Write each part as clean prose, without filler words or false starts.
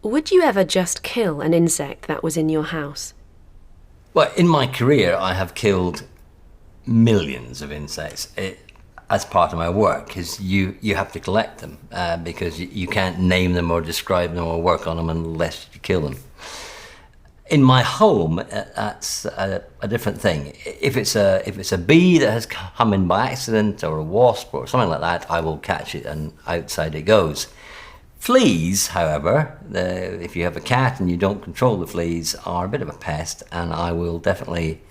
Would you ever just kill an insect that was in your house? Well, in my career, I have killed millions of insects as part of my work, because you have to collect them because you can't name them or describe them or work on them unless you kill them. In my home, that's a different thing. If it's a bee that has come in by accident, or a wasp or something like that, I will catch it and outside it goes. Fleas, however, if you have a cat and you don't control the fleas, are a bit of a pest, and I will definitely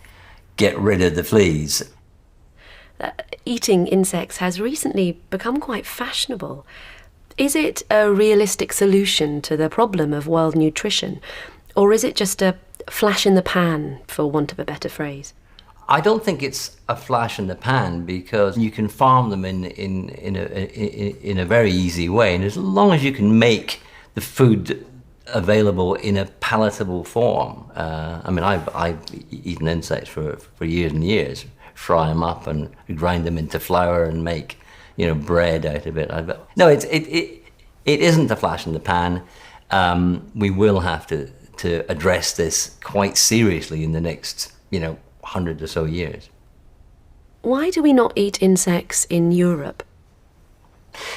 get rid of the fleas. Eating insects has recently become quite fashionable. Is it a realistic solution to the problem of world nutrition? Or is it just a flash in the pan, for want of a better phrase? I don't think it's a flash in the pan, because you can farm them in a very easy way, and as long as you can make the food available in a palatable form. I mean, I've eaten insects for years and years. Fry them up and grind them into flour and make, bread out of it. No, it isn't a flash in the pan. We will have to address this quite seriously in the next, 100 or so years. Why do we not eat insects in Europe?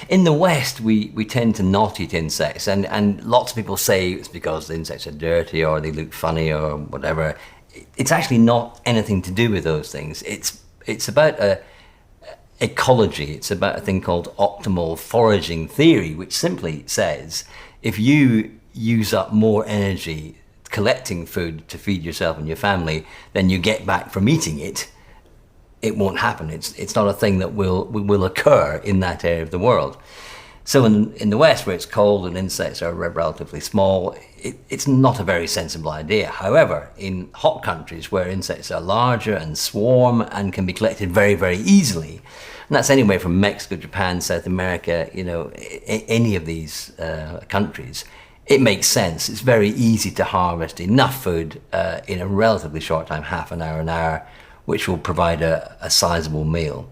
In the West, we tend to not eat insects, and lots of people say it's because the insects are dirty or they look funny or whatever. It's actually not anything to do with those things. It's about ecology. It's about a thing called optimal foraging theory, which simply says if you use up more energy collecting food to feed yourself and your family than you get back from eating it, it won't happen. It's not a thing that will occur in that area of the world. So in the West, where it's cold and insects are relatively small, it's not a very sensible idea. However, in hot countries where insects are larger and swarm and can be collected very, very easily, and that's anywhere from Mexico, Japan, South America, any of these countries, it makes sense. It's very easy to harvest enough food in a relatively short time, half an hour, which will provide a sizable meal.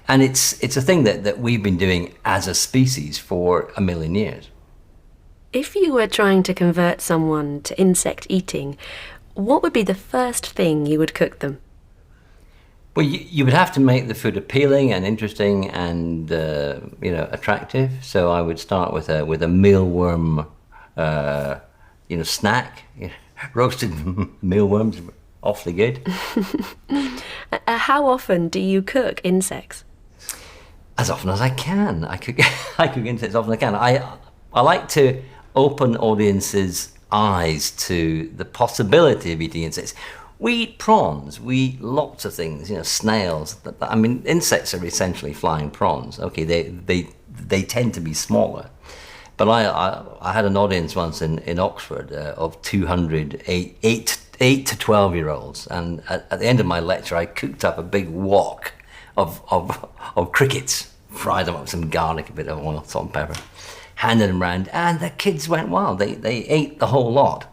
And it's a thing that we've been doing as a species for 1 million years. If you were trying to convert someone to insect eating, what would be the first thing you would cook them? Well, you would have to make the food appealing and interesting and attractive. So I would start with a mealworm snack. Roasted mealworms, awfully good. How often do you cook insects? As often as I can. I cook insects as often as I can. I like to open audiences' eyes to the possibility of eating insects. We eat prawns, we eat lots of things, snails. I mean, insects are essentially flying prawns. Okay, they tend to be smaller. But I had an audience once in Oxford of 200 8 to 12-year-olds, and at the end of my lecture, I cooked up a big wok of crickets, fried them up with some garlic, a bit of oil, salt and pepper, handed them round, and the kids went wild. They ate the whole lot.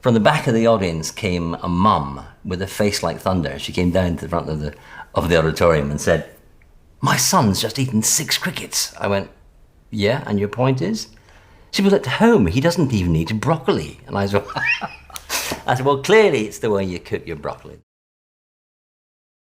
From the back of the audience came a mum with a face like thunder. She came down to the front of the auditorium and said, "My son's just eaten 6 crickets." I went, "Yeah, and your point is?" She was at home, he doesn't even eat broccoli. And I said, well, clearly it's the way you cook your broccoli.